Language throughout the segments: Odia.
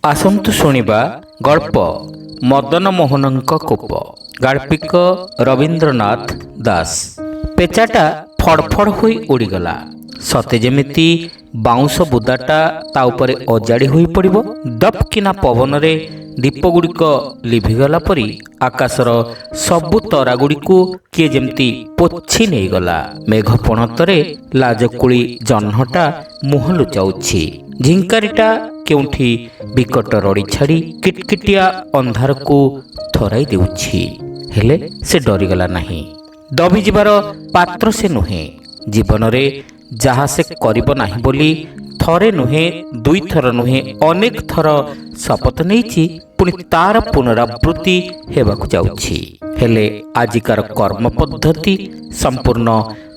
ଆସନ୍ତୁ ଶୁଣିବା ଗଳ୍ପ ମଦନ ମୋହନଙ୍କ କୋପ। ଗାଳ୍ପିକ ରବୀନ୍ଦ୍ରନାଥ ଦାସ। ପେଚାଟା ଫଡ଼ଫଡ଼ ହୋଇ ଉଡ଼ିଗଲା। ସତେ ଯେମିତି ବାଉଁଶ ବୁଦାଟା ତା ଉପରେ ଅଜାଡ଼ି ହୋଇ ପଡ଼ିବ। ଦପ୍ କିନା ପବନରେ ଦୀପଗୁଡ଼ିକ ଲିଭିଗଲା ପରି ଆକାଶର ସବୁ ତରାଗୁଡ଼ିକୁ କିଏ ଯେମିତି ପୋଛି ନେଇଗଲା। ମେଘ ପଣତରେ ଲାଜକୁଳି ଜହ୍ନଟା ମୁହଁ ଲୁଚାଉଛି। ଝିଙ୍କାରିଟା କେଉଁଠି ବିକଟ ରଡ଼ି ଛାଡ଼ି କିଟକିଟିଆ ଅନ୍ଧାରକୁ ଥରାଇ ଦେଉଛି। ହେଲେ ସେ ଡରିଗଲା ନାହିଁ। ଦବିଯିବାର ପାତ୍ର ସେ ନୁହେଁ। ଜୀବନରେ ଯାହା ସେ କରିବ ନାହିଁ ବୋଲି ଥରେ ନୁହେଁ, ଦୁଇଥର ନୁହେଁ, ଅନେକ ଥର ଶପଥ ନେଇଛି, ପୁଣି ତାର ପୁନରାବୃତ୍ତି ହେବାକୁ ଯାଉଛି। ହେଲେ ଆଜିକାର କର୍ମ ପଦ୍ଧତି ସମ୍ପୂର୍ଣ୍ଣ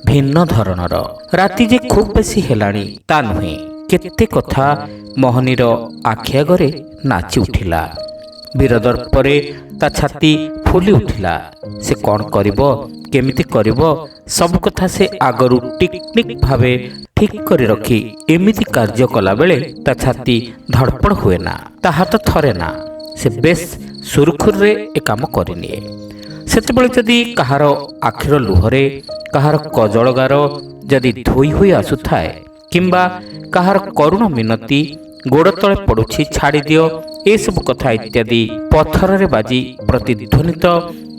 ଭିନ୍ନ ଧରଣର। ରାତି ଯେ ଖୁବ୍ ବେଶୀ ହେଲାଣି ତା ନୁହେଁ। କେତେ କଥା ମୋହନୀର ଆଖି ଆଗରେ ନାଚି ଉଠିଲା। ବୀରଦର୍ପରେ ତା ଛାତି ଫୁଲି ଉଠିଲା। ସେ କ'ଣ କରିବ, କେମିତି କରିବ, ସବୁ କଥା ସେ ଆଗରୁ ଟିକ୍ନିକ୍ ଭାବେ ଠିକ୍ କରି ରଖି ଏମିତି କାର୍ଯ୍ୟ କଲାବେଳେ ତା ଛାତି ଧଡ଼ପଡ଼ ହୁଏ ନା, ତା ହାତ ଥରେ ନା। ସେ ବେଶ୍ ସୁରୁଖୁରୁରେ ଏ କାମ କରିନିଏ। ସେତେବେଳେ ଯଦି କାହାର ଆଖିର ଲୁହରେ, କାହାର କଜଳଗାର ଯଦି ଧୋଇ ହୋଇ ଆସୁଥାଏ, କିମ୍ବା କାହାର କରୁଣ ମିନତି ଗୋଡ଼ ତଳେ ପଡ଼ୁଛି ଛାଡ଼ିଦିଅ, ଏସବୁ କଥା ଇତ୍ୟାଦି ପଥରରେ ବାଜି ପ୍ରତିଧ୍ୱନିତ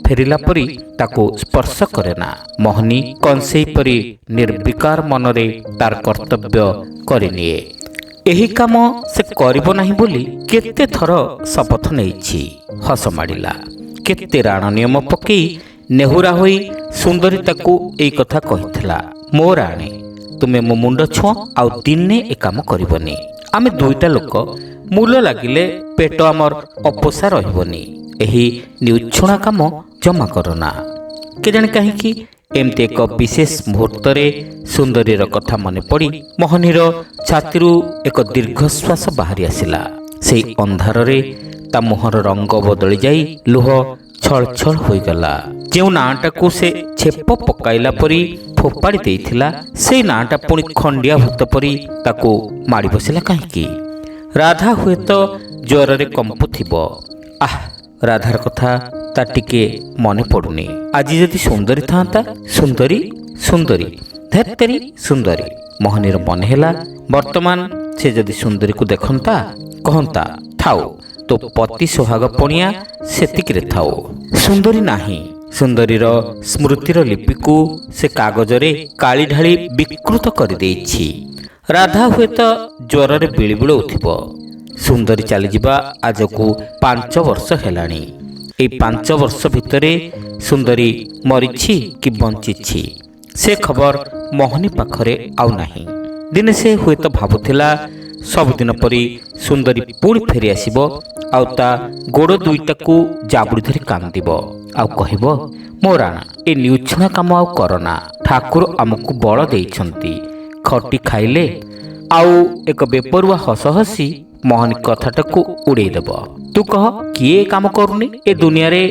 ଫେରିଲା ପରି ତାକୁ ସ୍ପର୍ଶ କରେ ନା। ମୋହନୀ କଂସେଇ ପରି ନିର୍ବିକାର ମନରେ ତାର କର୍ତ୍ତବ୍ୟ କରିନିଏ। ଏହି କାମ ସେ କରିବ ନାହିଁ ବୋଲି କେତେ ଥର ଶପଥ ନେଇଛି। ହସ ମାଡ଼ିଲା। କେତେ ରାଣ ନିୟମ ପକେଇ ନେହୁରା ହୋଇ ସୁନ୍ଦରୀ ତାକୁ ଏଇ କଥା କହିଥିଲା, ମୋ ରାଣୀ, ତୁମେ ମୋ ମୁଣ୍ଡ ଛୁଅଁ, ଆଉ ଦିନେ ଏ କାମ କରିବନି। ଆମେ ଦୁଇଟା ଲୋକ, ମୂଲ ଲାଗିଲେ ପେଟ ଆମର ଅପୋଷା ରହିବନି। ଏହି ନିଉଛୁଣା କାମ ଜମା କରନା। କେଜାଣି କାହିଁକି ଏମିତି ଏକ ବିଶେଷ ମୁହୂର୍ତ୍ତରେ ସୁନ୍ଦରୀର କଥା ମନେ ପଡ଼ି ମୋହନୀର ଛାତିରୁ ଏକ ଦୀର୍ଘଶ୍ୱାସ ବାହାରି ଆସିଲା। ସେଇ ଅନ୍ଧାରରେ ତା ମୁହଁର ରଙ୍ଗ ବଦଳି ଯାଇ ଲୁହ ଛଳ ଛଳ ହୋଇଗଲା। ଯେଉଁ ନାଁଟାକୁ ସେ ଛେପ ପକାଇଲା ପରି ଫୋପାଡ଼ି ଦେଇଥିଲା, ସେଇ ନାଁଟା ପୁଣି ଖଣ୍ଡିଆ ଭୂତ ପରି ତାକୁ ମାଡ଼ି ବସିଲା କାହିଁକି? ରାଧା ହୁଏତ ଜ୍ୱରରେ କମ୍ପୁଥିବ। ରାଧାର କଥା ତା ଟିକେ ମନେ ପଡ଼ୁନି। ଆଜି ଯଦି ସୁନ୍ଦରୀ ଥାନ୍ତା। ସୁନ୍ଦରୀ, ସୁନ୍ଦରୀ, ଧେତ୍ତେରି ସୁନ୍ଦରୀ। ମୋହନୀର ମନେ ହେଲା, ବର୍ତ୍ତମାନ ସେ ଯଦି ସୁନ୍ଦରୀକୁ ଦେଖନ୍ତା, କହନ୍ତା, ଥାଉ, ତୋ ପତି ସୁହାଗ ପଣିଆ ସେତିକିରେ ଥାଉ। ସୁନ୍ଦରୀ ନାହିଁ। ସୁନ୍ଦରୀର ସ୍ମୃତିର ଲିପିକୁ ସେ କାଗଜରେ କାଳି ଢାଳି ବିକୃତ କରିଦେଇଛି। ରାଧା ହୁଏତ ଜ୍ୱରରେ ବିଳିବିଳଉଥିବ। ସୁନ୍ଦରୀ ଚାଲିଯିବା ଆଜକୁ 5 ବର୍ଷ ହେଲାଣି। ଏଇ 5 ବର୍ଷ ଭିତରେ ସୁନ୍ଦରୀ ମରିଛି କି ବଞ୍ଚିଛି, ସେ ଖବର ମୋହନୀ ପାଖରେ ଆଉ ନାହିଁ। ଦିନେ ସେ ହୁଏତ ଭାବୁଥିଲା, ସବୁଦିନ ପରି ସୁନ୍ଦରୀ ପୁଣି ଫେରି ଆସିବ, ଆଉ ତା ଗୋଡ଼ ଦୁଇଟାକୁ ଜାବୁଡ଼ି ଧରି କାନ୍ଦିବ, ଆଉ କହିବ, ମୋ ରାଣା, ଏ ନିଉଛୁଣା କାମ ଆଉ କରନା। ଠାକୁର ଆମକୁ ବଳ ଦେଇଛନ୍ତି, ଖଟି ଖାଇଲେ। ଆଉ ଏକ ବେପରୁଆ ହସ ହସି ମୋହନୀ କଥାଟାକୁ ଉଡ଼େଇ ଦେବ। ତୁ କହ, କିଏ କାମ କରୁନି ଏ ଦୁନିଆରେ?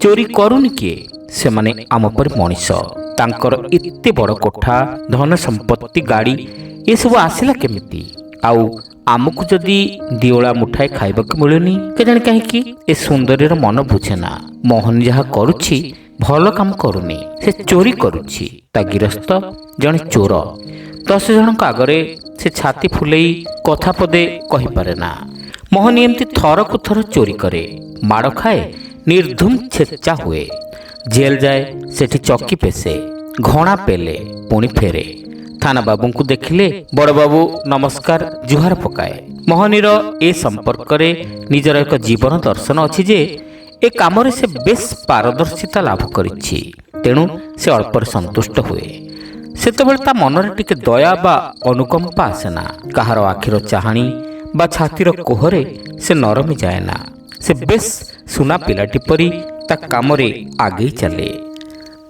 ଚୋରି କରୁନି କିଏ? ସେମାନେ ଆମ ପରି ମଣିଷ। ତାଙ୍କର ଏତେ ବଡ଼ କୋଠା, ଧନ ସମ୍ପତ୍ତି, ଗାଡ଼ି, ଏସବୁ ଆସିଲା କେମିତି? ଆଉ ଆମକୁ ଯଦି ଦିଓଳା ମୁଠାଏ ଖାଇବାକୁ ମିଳୁନି, କେଜାଣି କାହିଁକି? ଏ ସୁନ୍ଦରୀର ମନ ବୁଝେ ନା। ମୋହନୀ ଯାହା କରୁଛି ଭଲ କାମ କରୁନି, ସେ ଚୋରି କରୁଛି। ତା ଗିରସ୍ତ ଜଣେ ଚୋର। 10 ଜଣଙ୍କ ଆଗରେ ସେ ଛାତି ଫୁଲେଇ କଥା ପଦେ କହିପାରେ ନା। ମୋହନୀ ଏମିତି ଥରକୁ ଥର ଚୋରି କରେ, ମାଡ଼ ଖାଏ, ନିର୍ଧୁମ ଛେଚା ହୁଏ, ଜେଲ ଯାଏ, ସେଠି ଚକି ପେଶେ, ଘଣା ପେଲେ, ପୁଣି ଫେରେ। ଥାନା ବାବୁଙ୍କୁ ଦେଖିଲେ ବଡ଼ବାବୁ ନମସ୍କାର ଜୁହାର ପକାଏ। ମୋହନୀର ଏ ସମ୍ପର୍କରେ ନିଜର ଏକ ଜୀବନ ଦର୍ଶନ ଅଛି ଯେ ଏ କାମରେ ସେ ବେଶ୍ ପାରଦର୍ଶିତା ଲାଭ କରିଛି। ତେଣୁ ସେ ଅଳ୍ପରେ ସନ୍ତୁଷ୍ଟ ହୁଏ। ସେତେବେଳେ ତା ମନରେ ଟିକେ ଦୟା ବା ଅନୁକମ୍ପା ଆସେ ନା। କାହାର ଆଖିର ଚାହାଣୀ ବା ଛାତିର କୋହରେ ସେ ନରମି ଯାଏ ନା। ସେ ବେଶ୍ ସୁନା ପିଲାଟି ପରି ତା କାମରେ ଆଗେଇ ଚାଲେ।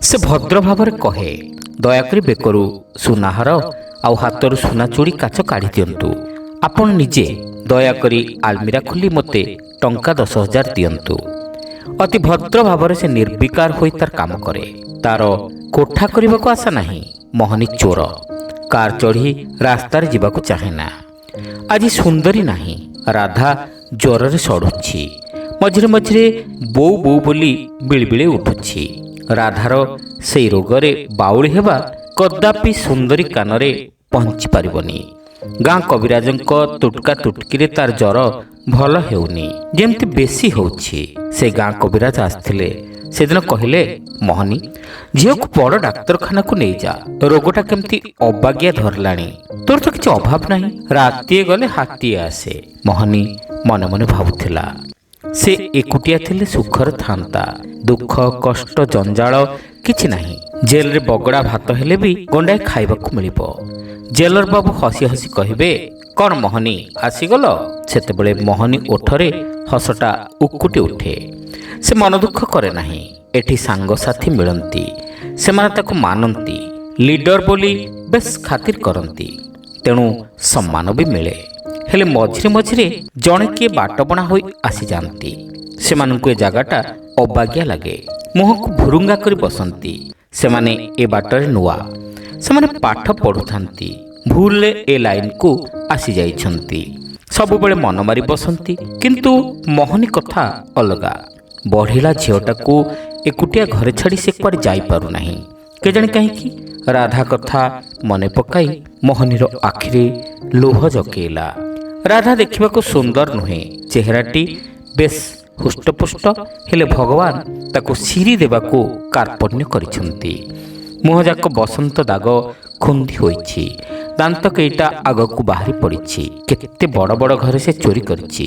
ସେ ଭଦ୍ର ଭାବରେ କହେ, ଦୟାକରି ବେକରୁ ସୁନାହାର ଆଉ ହାତରୁ ସୁନା ଚୁଡ଼ି କାଚ କାଢ଼ି ଦିଅନ୍ତୁ। ଆପଣ ନିଜେ ଦୟାକରି ଆଲମିରା ଖୋଲି ମୋତେ ଟଙ୍କା 10,000 ଦିଅନ୍ତୁ। ଅତି ଭଦ୍ର ଭାବରେ ସେ ନିର୍ବିକାର ହୋଇ ତାର କାମ କରେ। ତାର କୋଠା କରିବାକୁ ଆଶା ନାହିଁ। ମୋହନୀ ଚୋର। କାର୍ ଚଢ଼ି ରାସ୍ତାରେ ଯିବାକୁ ଚାହେଁ ନା। ଆଜି ସୁନ୍ଦରୀ ନାହିଁ। ରାଧା ଜ୍ୱରରେ ସଢ଼ୁଛି। ମଝିରେ ମଝିରେ ବୋଉ ବୋଉ ବୋଲି ବିଳିବିଳି ଉଠୁଛି। ରାଧାର ସେଇ ରୋଗରେ ବାଉଳି ହେବା କଦାପି ସୁନ୍ଦରୀ କାନରେ ପହଞ୍ଚି ପାରିବନି। ଗାଁ କବିରାଜଙ୍କ ତୁଟକା ତୁଟକିରେ ତାର ଜ୍ୱର ଭଲ ହେଉନି, ଯେମିତି ବେଶୀ ହେଉଛି। ସେ ଗାଁ କବିରାଜ ଆସିଥିଲେ। ସେଦିନ କହିଲେ, ମୋହନୀ, ଝିଅକୁ ବଡ଼ ଡାକ୍ତରଖାନାକୁ ନେଇଯା, ରୋଗଟା କେମିତି ଅବାଗିଆ ଧରିଲାଣି। ତୋର ତ କିଛି ଅଭାବ ନାହିଁ, ରାତିଏ ଗଲେ ହାତୀଏ ଆସେ। ମୋହନୀ ମନେ ମନେ ଭାବୁଥିଲା, ସେ ଏକୁଟିଆ ଥିଲେ ସୁଖରେ ଥାନ୍ତା। ଦୁଃଖ କଷ୍ଟ ଜଞ୍ଜାଳ କିଛି ନାହିଁ। ଜେଲରେ ବଗଡ଼ା ଭାତ ହେଲେ ବି ଗଣ୍ଡାଏ ଖାଇବାକୁ ମିଳିବ। ଜେଲର ବାବୁ ହସି ହସି କହିବେ, କ'ଣ ମୋହନୀ ଆସିଗଲ? ସେତେବେଳେ ମୋହନୀ ଓଠରେ ହସଟା ଉକୁଟି ଉଠେ। ସେ ମନ ଦୁଃଖ କରେ ନାହିଁ। ଏଠି ସାଙ୍ଗସାଥୀ ମିଳନ୍ତି, ସେମାନେ ତାକୁ ମାନନ୍ତି, ଲିଡର ବୋଲି ବେଶ ଖାତିର କରନ୍ତି, ତେଣୁ ସମ୍ମାନ ବି ମିଳେ। ହେଲେ ମଝିରେ ମଝିରେ ଜଣେ କିଏ ବାଟବଣା ହୋଇ ଆସିଯାଆନ୍ତି। ସେମାନଙ୍କୁ ଏ ଜାଗାଟା ଅବାଗିଆ ଲାଗେ, ମୁହଁକୁ ଭୁରୁଙ୍ଗା କରି ବସନ୍ତି। ସେମାନେ ଏ ବାଟରେ ନୂଆ, ସେମାନେ ପାଠ ପଢ଼ୁଥାନ୍ତି, ଭୁଲରେ ଏ ଲାଇନକୁ ଆସିଯାଇଛନ୍ତି। ସବୁବେଳେ ମନ ମାରି ବସନ୍ତି। କିନ୍ତୁ ମୋହନୀ କଥା ଅଲଗା। ବଢ଼ିଲା ଝିଅଟାକୁ ଏକୁଟିଆ ଘରେ ଛାଡ଼ି ସେ କୁଆଡ଼େ ଯାଇପାରୁନାହିଁ। କେଜାଣି କାହିଁକି? ରାଧା କଥା ମନେ ପକାଇ ମୋହନୀର ଆଖିରେ ଲୁହ ଜକେଇଲା। ରାଧା ଦେଖିବାକୁ ସୁନ୍ଦର ନୁହେଁ, ଚେହେରାଟି ବେଶ ହୃଷ୍ଟପୁଷ୍ଟ, ହେଲେ ଭଗବାନ ତାକୁ ସିରି ଦେବାକୁ କାର୍ପଣ୍ୟ କରିଛନ୍ତି। ମୁହଁଯାକ ବସନ୍ତ ଦାଗ ଖୁନ୍ଦି ହୋଇଛି, ଦାନ୍ତ କେଇଟା ଆଗକୁ ବାହାରି ପଡ଼ିଛି। କେତେ ବଡ଼ ବଡ଼ ଘରେ ସେ ଚୋରି କରିଛି।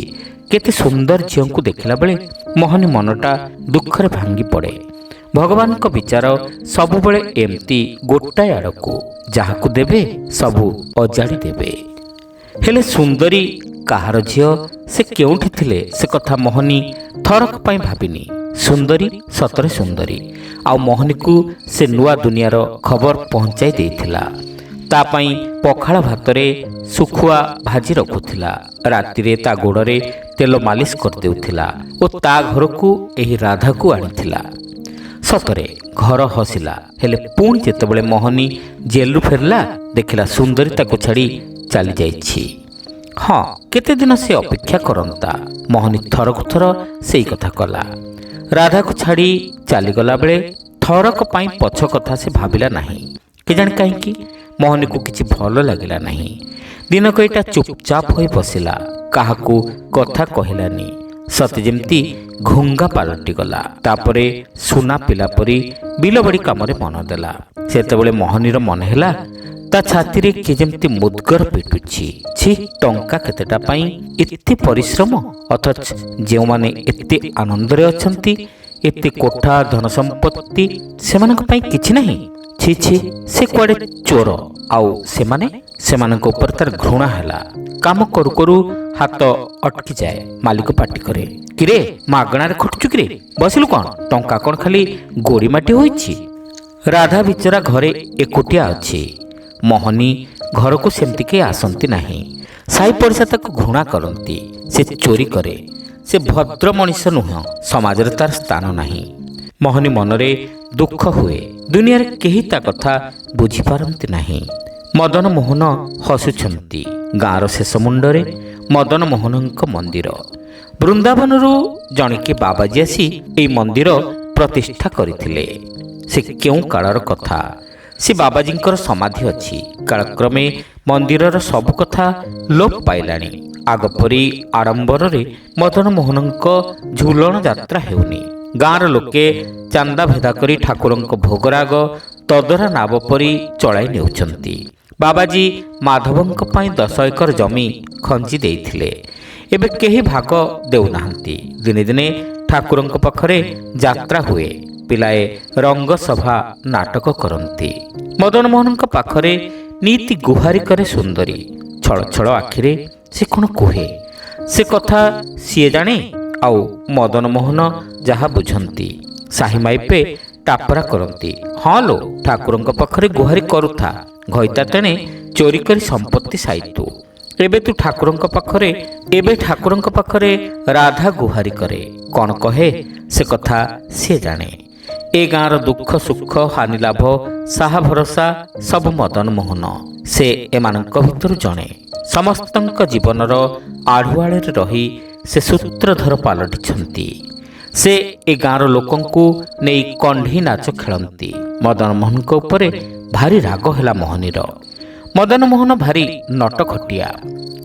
କେତେ ସୁନ୍ଦର ଝିଅଙ୍କୁ ଦେଖିଲା ବେଳେ ମୋହନୀ ମନଟା ଦୁଃଖରେ ଭାଙ୍ଗି ପଡ଼େ। ଭଗବାନଙ୍କ ବିଚାର ସବୁବେଳେ ଏମିତି ଗୋଟାଏ ଆଡ଼କୁ, ଯାହାକୁ ଦେବେ ସବୁ ଅଜାଡ଼ି ଦେବେ। ହେଲେ ସୁନ୍ଦରୀ କାହାର ଝିଅ, ସେ କେଉଁଠି ଥିଲେ ସେ କଥା ମୋହନୀ ଥରକ ପାଇଁ ଭାବିନି। ସୁନ୍ଦରୀ ସତରେ ସୁନ୍ଦରୀ, ଆଉ ମୋହନୀକୁ ସେ ନୂଆ ଦୁନିଆର ଖବର ପହଞ୍ଚାଇ ଦେଇଥିଲା। ତା ପାଇଁ ପଖାଳ ଭାତରେ ଶୁଖୁଆ ଭାଜି ରଖୁଥିଲା, ରାତିରେ ତା ଗୋଡ଼ରେ ତେଲ ମାଲିସ କରିଦେଉଥିଲା ଓ ତା ଘରକୁ ଏହି ରାଧାକୁ ଆଣିଥିଲା। ସତରେ ଘର ହସିଲା। ହେଲେ ପୁଣି ଯେତେବେଳେ ମୋହନୀ ଜେଲରୁ ଫେରିଲା, ଦେଖିଲା ସୁନ୍ଦରୀ ତାକୁ ଛାଡ଼ି ଚାଲିଯାଇଛି। ହଁ, କେତେଦିନ ସେ ଅପେକ୍ଷା କରନ୍ତା। ମୋହନୀ ଥରକୁ ଥର ସେଇ କଥା କଲା। ରାଧାକୁ ଛାଡ଼ି ଚାଲିଗଲା ବେଳେ ଥରକ ପାଇଁ ପଛ କଥା ସେ ଭାବିଲା ନାହିଁ। କେଜାଣି କାହିଁକି ମୋହନୀକୁ କିଛି ଭଲ ଲାଗିଲା ନାହିଁ। ଦିନକ ଏଇଟା ଚୁପଚାପ ହୋଇ ବସିଲା, କାହାକୁ କଥା କହିଲାନି, ସତେ ଯେମିତି ଘୁଙ୍ଗା ପାଲଟିଗଲା। ତାପରେ ସୁନା ପିଲା ପରି ବିଲବାଡ଼ି କାମରେ ମନ ଦେଲା। ସେତେବେଳେ ମୋହନୀର ମନେ ହେଲା, ତା ଛାତିରେ କିଏ ଯେମିତି ମୁଦ୍ଗର ପିଟୁଛି। ଛି, ଟଙ୍କା କେତେଟା ପାଇଁ ଏତେ ପରିଶ୍ରମ, ଅଥଚ ଯେଉଁମାନେ ଏତେ ଆନନ୍ଦରେ ଅଛନ୍ତି, ଏତେ କୋଠା ଧନ ସମ୍ପତ୍ତି, ସେମାନଙ୍କ ପାଇଁ କିଛି ନାହିଁ। ଛି ଛି, ସେ କୁଆଡ଼େ ଚୋର, ଆଉ ସେମାନଙ୍କ ଉପରେ ତାର ଘୃଣା ହେଲା। କାମ କରୁ କରୁ ହାତ ଅଟକିଯାଏ। ମାଲିକ ପାଟି କରେ, କିରେ ମାଗଣାରେ ଖଟୁଛୁ କିରେ, ବସିଲୁ କ'ଣ? ଟଙ୍କା କ'ଣ ଖାଲି ଗୋଡ଼ି ମାଟି ହୋଇଛି? ରାଧା ବିଚରା ଘରେ ଏକୁଟିଆ ଅଛି। ମୋହନୀ ଘରକୁ ସେମିତି କେହି ଆସନ୍ତି ନାହିଁ। ସାହି ପଡ଼ିଶା ତାକୁ ଘୃଣା କରନ୍ତି। ସେ ଚୋରି କରେ, ସେ ଭଦ୍ର ମଣିଷ ନୁହଁ, ସମାଜରେ ତାର ସ୍ଥାନ ନାହିଁ। ମୋହନୀ ମନରେ ଦୁଃଖ ହୁଏ। ଦୁନିଆରେ କେହି ତା କଥା ବୁଝିପାରନ୍ତି ନାହିଁ। ମଦନ ମୋହନ ହସୁଛନ୍ତି। ଗାଁର ଶେଷ ମୁଣ୍ଡରେ ମଦନ ମୋହନଙ୍କ ମନ୍ଦିର। ବୃନ୍ଦାବନରୁ ଜଣେ କିଏ ବାବାଜୀ ଆସି ଏହି ମନ୍ଦିର ପ୍ରତିଷ୍ଠା କରିଥିଲେ। ସେ କେଉଁ କାଳର କଥା। ସେ ବାବାଜୀଙ୍କର ସମାଧି ଅଛି। କାଳକ୍ରମେ ମନ୍ଦିରର ସବୁ କଥା ଲୋପ ପାଇଲାଣି। ଆଗପରି ଆଡ଼ମ୍ବରରେ ମଦନ ମୋହନଙ୍କ ଝୁଲଣ ଯାତ୍ରା ହେଉନି। ଗାଁର ଲୋକେ ଚାନ୍ଦା ଭେଦା କରି ଠାକୁରଙ୍କ ଭୋଗରାଗ ତଦରା ନାବ ପରି ଚଳାଇ ନେଉଛନ୍ତି। ବାବାଜୀ ମାଧବଙ୍କ ପାଇଁ 10 ଏକର ଜମି ଖଞ୍ଜି ଦେଇଥିଲେ। ଏବେ କେହି ଭାଗ ଦେଉନାହାନ୍ତି। ଦିନେ ଦିନେ ଠାକୁରଙ୍କ ପାଖରେ ଯାତ୍ରା ହୁଏ। ପିଲାଏ ରଙ୍ଗସଭା ନାଟକ କରନ୍ତି। ମଦନ ମୋହନଙ୍କ ପାଖରେ ନୀତି ଗୁହାରି କରେ ସୁନ୍ଦରୀ। ଛଳ ଛଳ ଆଖିରେ ସେ କ'ଣ କୁହେ, ସେ କଥା ସିଏ ଜାଣେ। ଆଉ ମଦନ ମୋହନ ଯାହା ବୁଝନ୍ତି। ସାହି ମାଇପେ ଟାପରା କରନ୍ତି। ହଁ ଲୋ, ଠାକୁରଙ୍କ ପାଖରେ ଗୁହାରି କରୁଥା, ଘଇତା ତେଣେ ଚୋରି କରି ସମ୍ପତ୍ତି ସାଇତୁ। ଏବେ ଠାକୁରଙ୍କ ପାଖରେ ରାଧା ଗୁହାରି କରେ। କ'ଣ କହେ ସେ କଥା ସିଏ ଜାଣେ। ଏ ଗାଁର ଦୁଃଖ ସୁଖ ହାନି ଲାଭ ସାହା ଭରସା ସବୁ ମଦନ ମୋହନ। ସେ ଏମାନଙ୍କ ଭିତରୁ ଜଣେ। ସମସ୍ତଙ୍କ ଜୀବନର ଆଢ଼ୁଆଳରେ ରହି ସେ ସୂତ୍ରଧର ପାଲଟିଛନ୍ତି। ସେ ଏ ଗାଁର ଲୋକଙ୍କୁ ନେଇ କଣ୍ଢେଇ ନାଚ ଖେଳନ୍ତି। ମଦନମୋହନଙ୍କ ଉପରେ ଭାରି ରାଗ ହେଲା ମୋହନୀର। ମଦନମୋହନ ଭାରି ନଟଖଟିଆ।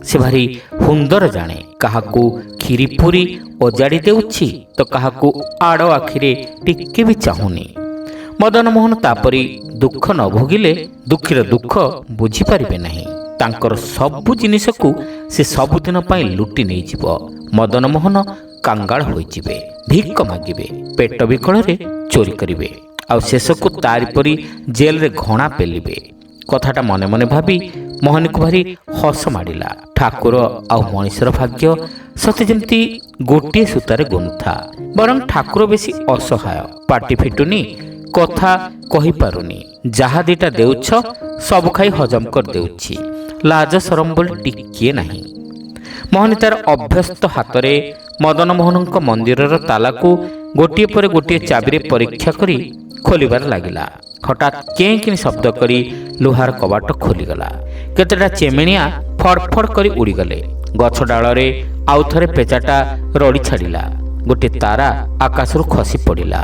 ସେ ଭାରି ହୁନ୍ଦର ଜାଣେ। କାହାକୁ କ୍ଷୀରି ପୁରୀ ଓଜାଡ଼ି ଦେଉଛି ତ କାହାକୁ ଆଡ଼ ଆଖିରେ ଟିକେ ବି ଚାହୁଁନି। ମଦନମୋହନ ତାପରି ଦୁଃଖ ନ ଭୋଗିଲେ ଦୁଃଖୀର ଦୁଃଖ ବୁଝିପାରିବେ ନାହିଁ। ତାଙ୍କର ସବୁ ଜିନିଷକୁ ସେ ସବୁଦିନ ପାଇଁ ଲୁଟି ନେଇଯିବ। ମଦନମୋହନ କାଙ୍ଗାଳ ହୋଇଯିବେ, ଭିକ ମାଗିବେ, ପେଟ ବିକଳରେ ଚୋରି କରିବେ, ଆଉ ଶେଷକୁ ତାରିପରି ଜେଲରେ ଘଣା ପେଲିବେ। କଥାଟା ମନେ ମନେ ଭାବି ମୋହନୀକୁ ଭାରି ହସ ମାଡ଼ିଲା। ଠାକୁର ଆଉ ମଣିଷର ଭାଗ୍ୟ ସତେ ଯେମିତି ଗୋଟିଏ ସୂତାରେ ଗୁନ୍ଥା। ବରଂ ଠାକୁର ବେଶୀ ଅସହାୟ, ପାଟି ଫିଟୁନି, କଥା କହିପାରୁନି। ଯାହା ଦିଟା ଦେଉଛ ସବୁ ଖାଇ ହଜମ କରିଦେଉଛି। ଲାଜ ସରମ ବୋଲି ଟିକିଏ ନାହିଁ। ମୋହନୀ ତାର ଅଭ୍ୟସ୍ତ ହାତରେ ମଦନମୋହନଙ୍କ ମନ୍ଦିରର ତାଲାକୁ ଗୋଟିଏ ପରେ ଗୋଟିଏ ଚାବିରେ ପରୀକ୍ଷା କରି ଖୋଲିବାରେ ଲାଗିଲା। ହଠାତ୍ କେଁ କିଣି ଶବ୍ଦ କରି ଲୁହାର କବାଟ ଖୋଲିଗଲା। କେତେଟା ଚେମିଣିଆ ଫଡ଼ ଫଡ଼ କରି ଉଡ଼ିଗଲେ। ଗଛ ଡାଳରେ ଆଉ ଥରେ ପେଚାଟା ରଡ଼ି ଛାଡ଼ିଲା। ଗୋଟିଏ ତାରା ଆକାଶରୁ ଖସି ପଡ଼ିଲା।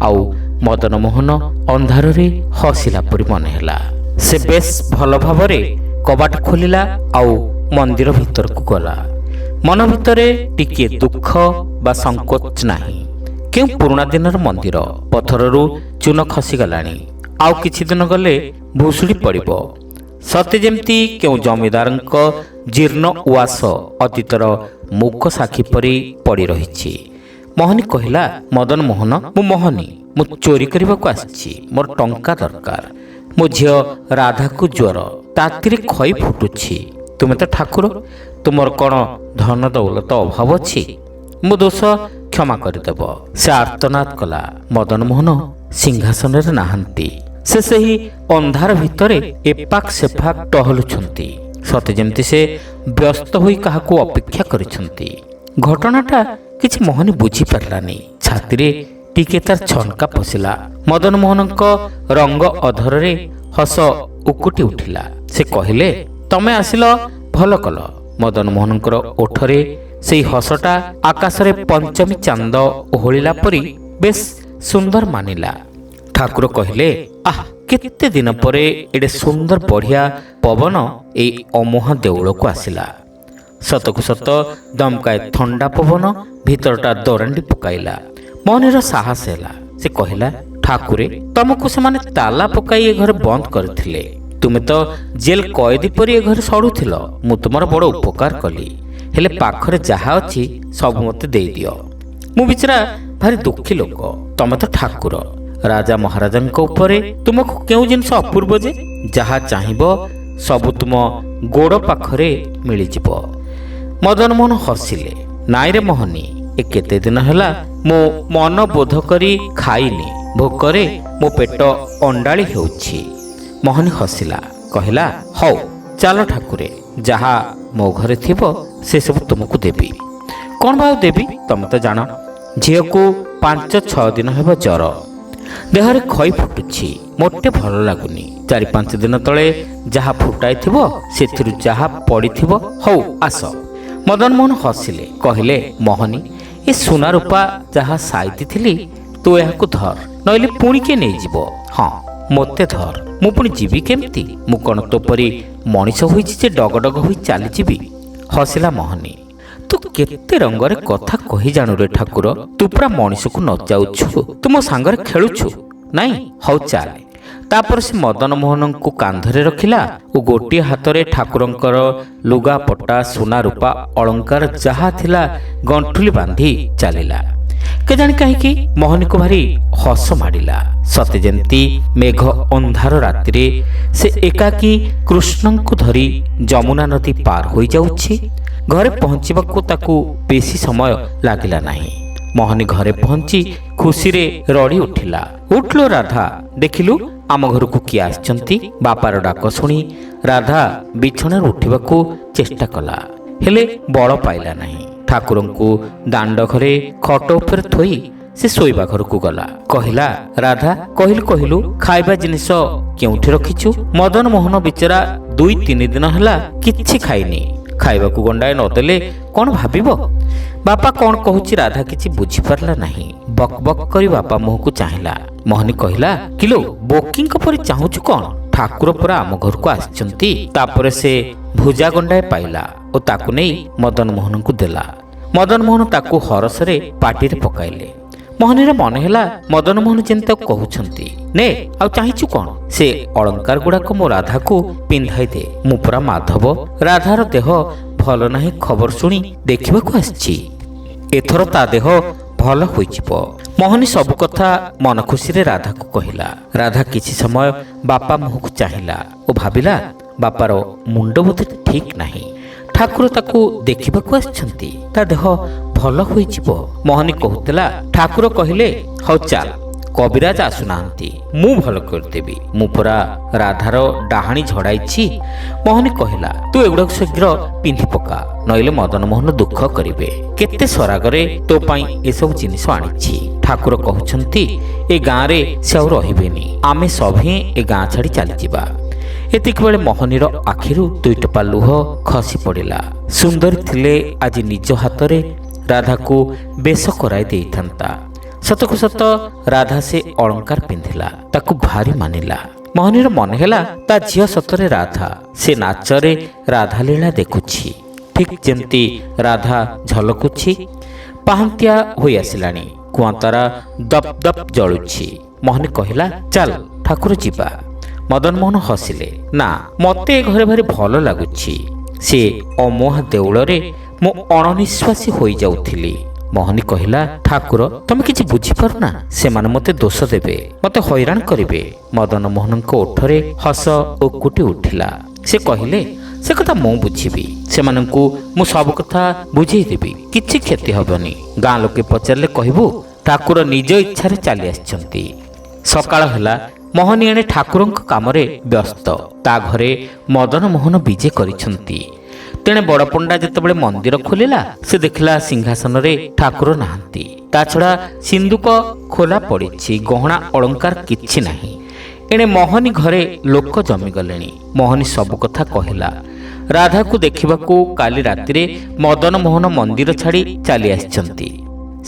ଆଉ ମଦନମୋହନ ଅନ୍ଧାରରେ ହସିଲା ପରି ମନେ ହେଲା। ସେ ବେଶ ଭଲ ଭାବରେ କବାଟ ଖୋଲିଲା ଆଉ ମନ୍ଦିର ଭିତରକୁ ଗଲା। ମନ ଭିତରେ ଟିକିଏ ଦୁଃଖ ବା ସଂକୋଚ ନାହିଁ। କେଉଁ ପୁରୁଣା ଦିନର ମନ୍ଦିର, ପଥରରୁ ଚୂନ ଖସିଗଲାଣି। ଆଉ କିଛି ଦିନ ଗଲେ ଭୁଷୁଡ଼ି ପଡ଼ିବ। ସତେ ଯେମିତି କେଉଁ ଜମିଦାରଙ୍କ ଜୀର୍ଣ୍ଣ ଉଆସ ଅତୀତର ମୂକ ସାକ୍ଷୀ ପରି ପଡ଼ି ରହିଛି। ମୋହନୀ କହିଲା, ମଦନମୋହନ, ମୁଁ ମୋହନୀ। ମୁଁ ଚୋରି କରିବାକୁ ଆସିଛି। ମୋର ଟଙ୍କା ଦରକାର। ମୋ ଝିଅ ରାଧାକୁ ଜ୍ୱର, ତାତିରେ ଖଇ ଫୁଟୁଛି। ତୁମେ ତ ଠାକୁର, ତୁମର କ'ଣ ଧନ ଦୌଲତ ଅଭାବ ଅଛି? ମୋ ଦୋଷ କ୍ଷମା କରିଦେବ। ସେ ଆର୍ତ୍ତନାଦ କଲା। ମଦନମୋହନ ସିଂହାସନରେ ନାହାନ୍ତି। ସେ ସେହି ଅନ୍ଧାର ଭିତରେ ଏପାକ ସେପାକ ଟହଲୁଛନ୍ତି। ସତେ ଯେମିତି ସେ ବ୍ୟସ୍ତ ହୋଇ କାହାକୁ ଅପେକ୍ଷା କରିଛନ୍ତି। ଘଟଣାଟା କିଛି ମୋହନୀ ବୁଝିପାରିଲାନି। ଛାତିରେ ଟିକେ ତାର ଛନକା ପଶିଲା। ମଦନମୋହନଙ୍କ ରଙ୍ଗ ଅଧରରେ ହସ ଉକୁଟି ଉଠିଲା। ସେ କହିଲେ, ତମେ ଆସିଲ, ଭଲ କଲ। ମଦନମୋହନଙ୍କର ଓଠରେ ସେଇ ହସଟା ଆକାଶରେ ପଞ୍ଚମୀ ଚାନ୍ଦ ଓହଳିଲା ପରି ବେଶ ସୁନ୍ଦର ମାନିଲା। ଠାକୁର କହିଲେ, ଆଃ, କେତେ ଦିନ ପରେ ଏଡ଼େ ସୁନ୍ଦର ବଢ଼ିଆ ପବନ ଏଇ ଅମୁହା ଦେଉଳକୁ ଆସିଲା। ସତକୁ ସତ ଦମକାଏ ଥଣ୍ଡା ପବନ ଭିତରଟା ଦରାଣ୍ଡି ପକାଇଲା। ମୋହନୀର ସାହସ ହେଲା। ସେ କହିଲା, ଠାକୁରେ, ତମକୁ ସେମାନେ ତାଲା ପକାଇ ଏ ଘରେ ବନ୍ଦ କରିଥିଲେ। ତୁମେ ତ ଜେଲ କଏଦୀ ପରି ଏ ଘରେ ସଢ଼ୁଥିଲ। ମୁଁ ତୁମର ବଡ଼ ଉପକାର କଲି। ହେଲେ ପାଖରେ ଯାହା ଅଛି ସବୁ ମୋତେ ଦେଇଦିଅ। ମୁଁ ବିଚରା ଭାରି ଦୁଃଖୀ ଲୋକ। ତମେ ତ ଠାକୁର। ରାଜା ମହାରାଜାଙ୍କ ଉପରେ ତୁମକୁ କେଉଁ ଜିନିଷ ଅପୂର୍ବ ଯେ ଯାହା ଚାହିଁବ ସବୁ ତୁମ ଗୋଡ଼ ପାଖରେ ମିଳିଯିବ। ମଦନମୋହନ ହସିଲେ। ନାଇଁରେ ମୋହନୀ, ଏ କେତେ ଦିନ ହେଲା ମୁଁ ମନ ବୋଧ କରି ଖାଇନି। ଭୋକରେ ମୋ ପେଟ ଅଣ୍ଡାଳି ହେଉଛି। ମୋହନୀ ହସିଲା, କହିଲା, ହଉ ଚାଲ ଠାକୁରେ, ଯାହା ମୋ ଘରେ ଥିବ ସେସବୁ ତୁମକୁ ଦେବି। କ'ଣ ବା ଆଉ ଦେବି? ତମେ ତ ଜାଣ, ଝିଅକୁ 5-6 ଦିନ ହେବ ଜ୍ୱର, ଦେହରେ ଖଇ ଫୁଟୁଛି, ମୋଟେ ଭଲ ଲାଗୁନି। 4-5 ଦିନ ତଳେ ଯାହା ଫୁଟାଇଥିବ ସେଥିରୁ ଯାହା ପଡ଼ିଥିବ। ହଉ ଆସ। ମଦନମୋହନ ହସିଲେ, କହିଲେ, ମୋହନୀ, ଏ ସୁନା ରୂପା ଯାହା ସାଇତିଥିଲି ତୁ ଏହାକୁ ଧର, ନଇଲେ ପୁଣି କିଏ ନେଇଯିବ। ହଁ, ମୋତେ ଧର। ମୁଁ ପୁଣି ଯିବି କେମିତି? ମୁଁ କ'ଣ ତୋ ପରି ମଣିଷ ହୋଇଛି ଯେ ଡଗଡଗ ହୋଇ ଚାଲିଯିବି? ହସିଲା ମୋହନୀ। ତୁ କେତେ ରଙ୍ଗରେ କଥା କହି ଜାଣୁରେ ଠାକୁର। ତୁ ପୁରା ମଣିଷକୁ ନ ଯାଉଛୁ, ତୁ ମୋ ସାଙ୍ଗରେ ଖେଳୁଛୁ। ନାଇଁ, ହଉ ଚାଲେ। ତାପରେ ସେ ମଦନମୋହନଙ୍କୁ କାନ୍ଧରେ ରଖିଲା ଓ ଗୋଟିଏ ହାତରେ ଠାକୁରଙ୍କର ଲୁଗାପଟା, ସୁନା ରୂପା ଅଳଙ୍କାର ଯାହା ଥିଲା ଗଣ୍ଠୁଲି ବାନ୍ଧି ଚାଲିଲା। କେଜାଣି କାହିଁକି ମୋହନୀକୁ ଭାରି ହସ ମାଡ଼ିଲା। ସତେ ଯେମିତି ମେଘ ଅନ୍ଧାର ରାତିରେ ସେ ଏକାକୀ କୃଷ୍ଣଙ୍କୁ ଧରି ଯମୁନା ନଦୀ ପାର ହୋଇଯାଉଛି। ଘରେ ପହଞ୍ଚିବାକୁ ତାକୁ ବେଶୀ ସମୟ ଲାଗିଲା ନାହିଁ। ମୋହନୀ ଘରେ ପହଞ୍ଚି ଖୁସିରେ ରଡ଼ି ଉଠିଲା। ଉଠିଲୁ ରାଧା, ଦେଖିଲୁ ଆମ ଘରକୁ କିଏ ଆସିଛନ୍ତି। ବାପାର ଡାକ ଶୁଣି ରାଧା ବିଛଣାରୁ ଉଠିବାକୁ ଚେଷ୍ଟା କଲା, ହେଲେ ବଳ ପାଇଲା ନାହିଁ। ଠାକୁରଙ୍କୁ ଦାଣ୍ଡ ଘରେ ଖଟ ଉପରେ ଥୋଇ ସେ ଶୋଇବା ଘରକୁ ଗଲା। କହିଲା, ରାଧା, କହିଲୁ ଖାଇବା ଜିନିଷ କେଉଁଠି ରଖିଛୁ? ମଦନମୋହନ ବିଚରା 2-3 ଦିନ ହେଲା କିଛି ଖାଇନି। ଖାଇବାକୁ ଗଣ୍ଡାଏ ନଦେଲେ କ'ଣ ଭାବିବ? ବାପା କ'ଣ କହୁଛି ରାଧା କିଛି ବୁଝିପାରିଲା ନାହିଁ। ବକ୍ ବକ୍ କରି ବାପା ମୁହଁକୁ ଚାହିଁଲା। ମୋହନୀ କହିଲା, କିଲୋ ବୋକିଙ୍କ ପରି ଚାହୁଁଛୁ କ'ଣ? ଠାକୁର ପରା ଆମ ଘରକୁ ଆସିଛନ୍ତି। ତାପରେ ସେ ଭୁଜା ଗଣ୍ଡାଏ ପାଇଲା ଓ ତାକୁ ନେଇ ମଦନ ମୋହନଙ୍କୁ ଦେଲା। ମଦନ ମୋହନ ତାକୁ ହରସରେ ପାଟିରେ ପକାଇଲେ। ମୋହନୀର ମନେ ହେଲା ମଦନ ମୋହନ ଯେମିତି ତାକୁ କହୁଛନ୍ତି, ନେ ଆଉ ଚାହିଁଛୁ କ'ଣ? ସେ ଅଳଙ୍କାର ଗୁଡ଼ାକ ମୋ ରାଧାକୁ ପିନ୍ଧାଇ ଦେ। ମୁଁ ପରା ମାଧବ, ରାଧାର ଦେହ ଭଲ ନାହିଁ ଖବର ଶୁଣି ଦେଖିବାକୁ ଆସିଛି। ଏଥର ତା ଦେହ ଭଲ ହୋଇଯିବ। ମୋହନୀ ସବୁ କଥା ମନ ଖୁସିରେ ରାଧାକୁ କହିଲା। ରାଧା କିଛି ସମୟ ବାପା ମୁହଁକୁ ଚାହିଁଲା ଓ ଭାବିଲା, ବାପାର ମୁଣ୍ଡ ବୋଧେ ଠିକ୍ ନାହିଁ। ଠାକୁର ତାକୁ ଦେଖିବାକୁ ଆସିଛନ୍ତି, ତା ଦେହ ଭଲ ହୋଇଯିବ। ମୋହନୀ କହୁଥିଲା, ଠାକୁର କହିଲେ ହଉ ଚାଲ, କବିରାଜ ଆସୁନାହାନ୍ତି, ମୁଁ ଭଲ କରିଦେବି। ମୁଁ ପରା ରାଧାର ଡାହାଣୀ ଝଡ଼ାଇଛି। ମୋହନୀ କହିଲା, ତୁ ଏଗୁଡ଼ାକ ଶୀଘ୍ର ପିନ୍ଧି ପକା, ନଇଲେ ମଦନ ମୋହନ ଦୁଃଖ କରିବେ। କେତେ ସରାଗରେ ତୋ ପାଇଁ ଏସବୁ ଜିନିଷ ଆଣିଛି। ଠାକୁର କହୁଛନ୍ତି ଏ ଗାଁରେ ସେ ଆଉ ରହିବେନି, ଆମେ ସଭିଏଁ ଏ ଗାଁ ଛାଡ଼ି ଚାଲିଯିବା। ଏତିକିବେଳେ ମୋହନୀର ଆଖିରୁ ଦୁଇଟୋପା ଲୁହ ଖସି ପଡ଼ିଲା। ସୁନ୍ଦରୀ ଥିଲେ ଆଜି ନିଜ ହାତରେ ରାଧାକୁ ବେଶ କରାଇ ଦେଇଥାନ୍ତା। ସତକୁ ସତ ରାଧା ସେ ଅଳଙ୍କାର ପିନ୍ଧିଲା, ତାକୁ ଭାରି ମାନିଲା। ମୋହନୀର ମନେ ହେଲା ତା ଝିଅ ସତରେ ରାଧା। ସେ ନାଚରେ ରାଧା ଲୀଳା ଦେଖୁଛି, ଠିକ୍ ଯେମିତି ରାଧା ଝଲକୁଛି। ପାହାନ୍ତିଆ ହୋଇ ଆସିଲାଣି, କୁଆଁତାରା ଦପ୍ ଦପ୍ ଜଳୁଛି। ମୋହନୀ କହିଲା, ଚାଲ ଠାକୁର ଯିବା। ମଦନ ମୋହନ ହସିଲେ, ନା ମତେ ଏ ଘରେ ଭାରି ଭଲ ଲାଗୁଛି। ସେ ଅମୁହା ଦେଉଳରେ ମୁଁ ଅଣନିଶ୍ୱାସୀ ହୋଇଯାଉଥିଲି। ମୋହନୀ କହିଲା, ଠାକୁର ତମେ କିଛି ବୁଝିପାରୁନା, ସେମାନେ ମୋତେ ଦୋଷ ଦେବେ, ମୋତେ ହଇରାଣ କରିବେ। ମଦନ ମୋହନଙ୍କ ଓଠରେ ହସ ଉକୁଟି ଉଠିଲା। ସେ କହିଲେ, ସେ କଥା ମୁଁ ବୁଝିବି, ସେମାନଙ୍କୁ ମୁଁ ସବୁ କଥା ବୁଝେଇ ଦେବି, କିଛି କ୍ଷତି ହେବନି। ଗାଁ ଲୋକେ ପଚାରିଲେ କହିବୁ ଠାକୁର ନିଜ ଇଚ୍ଛାରେ ଚାଲି ଆସିଛନ୍ତି। ସକାଳ ହେଲା। ମୋହନୀ ଏଣେ ଠାକୁରଙ୍କ କାମରେ ବ୍ୟସ୍ତ। ତା ଘରେ ମଦନ ମୋହନ ବିଜେ କରିଛନ୍ତି। ତେଣେ ବଡ଼ ପଣ୍ଡା ଯେତେବେଳେ ମନ୍ଦିର ଖୋଲିଲା, ସେ ଦେଖିଲା ସିଂହାସନରେ ଠାକୁର ନାହାନ୍ତି। ତା ଛଡ଼ା ସିନ୍ଦୁକ ଖୋଲା ପଡ଼ିଛି, ଗହଣା ଅଳଙ୍କାର କିଛି ନାହିଁ। ଏଣେ ମୋହନୀ ଘରେ ଲୋକ ଜମିଗଲେଣି। ମୋହନୀ ସବୁ କଥା କହିଲା। ରାଧାକୁ ଦେଖିବାକୁ କାଲି ରାତିରେ ମଦନ ମୋହନ ମନ୍ଦିର ଛାଡ଼ି ଚାଲି ଆସିଛନ୍ତି।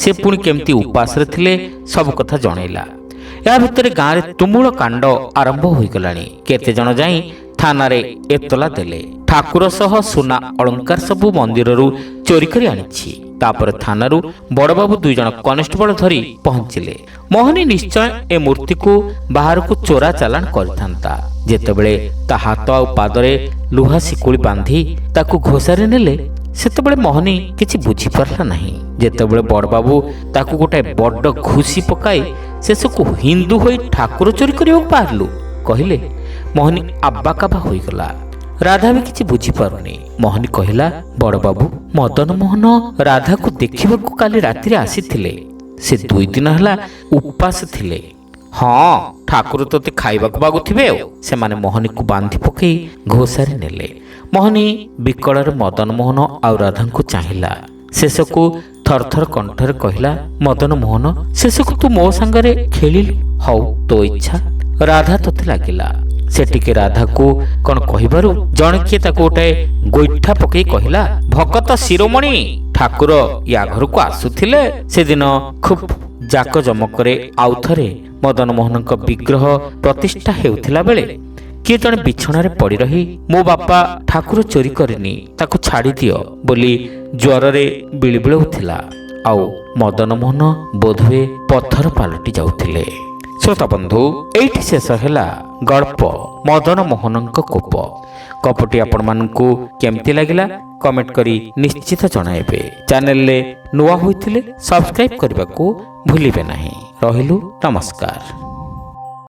ସେ ପୁଣି କେମିତି ଉପାସରେ ଥିଲେ ସବୁ କଥା ଜଣେଇଲା। ଏହା ଭିତରେ ଗାଁରେ ତୁମୁଳ କାଣ୍ଡ ଆରମ୍ଭ ହୋଇଗଲାଣି। କେତେଜଣ ଯାଇ ଥାନାରେ ଏତଲା ଦେଲେ, ଠାକୁର ସହ ସୁନା ଅଳଙ୍କାର ସବୁ ମନ୍ଦିରରୁ ଚୋରି କରି ଆଣିଛି। ତାପରେ ଥାନାରୁ ବଡ଼ବାବୁ 2 ଜଣ କନେଷ୍ଟବଳ ଧରି ପହଞ୍ଚିଲେ। ମୋହନୀ ନିଶ୍ଚୟ ଏ ମୂର୍ତ୍ତିକୁ ବାହାରକୁ ଚୋରା ଚାଲାଣ କରିଥାନ୍ତା। ଯେତେବେଳେ ତା ହାତ ଆଉ ପାଦରେ ଲୁହା ଶିକୁଳି ବାନ୍ଧି ତାକୁ ଘୋଷାରି ନେଲେ, ସେତେବେଳେ ମୋହନୀ କିଛି ବୁଝିପାରିଲା ନାହିଁ। ଯେତେବେଳେ ବଡ଼ବାବୁ ତାକୁ ଗୋଟାଏ ବଡ଼ ଘୁଷି ପକାଇ ଶେଷକୁ ହିନ୍ଦୁ ହୋଇ ଠାକୁର ଚୋରି କରିବାକୁ ବାହାରିଲୁ କହିଲେ, ମୋହନୀ ଆବାକାବା ହୋଇଗଲା। ରାଧା ବି କିଛି ବୁଝିପାରୁନି। ମୋହନୀ କହିଲା, ବଡ଼ବାବୁ ମଦନ ମୋହନ ରାଧାକୁ ଦେଖିବାକୁ କାଲି ରାତିରେ ଆସିଥିଲେ। ସେ 2 ଦିନ ହେଲା ଉପାସ ଥିଲେ। ହଁ, ଠାକୁର ତୋତେ ଖାଇବାକୁ ମାଗୁଥିବେ ଆଉ। ସେମାନେ ମୋହନୀକୁ ବାନ୍ଧି ପକାଇ ଘୋଷାରି ନେଲେ। ମୋହନୀ ବିକଳରେ ମଦନ ମୋହନ ଆଉ ରାଧାଙ୍କୁ ଚାହିଁଲା। ଶେଷକୁ ଥରଥର କଣ୍ଠରେ କହିଲା, ମଦନ ମୋହନ ଶେଷକୁ ତୁ ମୋ ସାଙ୍ଗରେ ଖେଳିଲୁ, ହଉ ତୋ ଇଚ୍ଛା। ରାଧା ତୋତେ ଲାଗିଲା। ସେ ଟିକେ ରାଧାକୁ କ'ଣ କହିବାରୁ ଜଣେ କିଏ ତାକୁ ଗୋଟାଏ ଗୋଇଠା ପକାଇ କହିଲା, ଭଗତ ଶିରୋମଣି ଠାକୁର ୟା ଘରକୁ ଆସୁଥିଲେ। ସେଦିନ ଖୁବ୍ ଜାକଜମକରେ ଆଉ ଥରେ ମଦନ ମୋହନଙ୍କ ବିଗ୍ରହ ପ୍ରତିଷ୍ଠା ହେଉଥିଲା ବେଳେ କିଏ ଜଣେ ବିଛଣାରେ ପଡ଼ି ରହି, ମୋ ବାପା ଠାକୁର ଚୋରି କରିନି, ତାକୁ ଛାଡ଼ି ଦିଅ ବୋଲି ଜ୍ୱରରେ ବିଳିବିଳଉଥିଲା। ଆଉ ମଦନ ମୋହନ ବୋଧହୁଏ ପଥର ପାଲଟି ଯାଉଥିଲେ। ଶ୍ରୋତା ବନ୍ଧୁ, ଏଇଠି ଶେଷ ହେଲା ଗଳ୍ପ ମଦନ ମୋହନଙ୍କ କୋପ। ଗପଟି ଆପଣମାନଙ୍କୁ କେମିତି ଲାଗିଲା କମେଣ୍ଟ କରି ନିଶ୍ଚିତ ଜଣାଇବେ। ଚ୍ୟାନେଲରେ ନୂଆ ହୋଇଥିଲେ ସବସ୍କ୍ରାଇବ୍ କରିବାକୁ ଭୁଲିବେ ନାହିଁ। ରହିଲୁ, ନମସ୍କାର।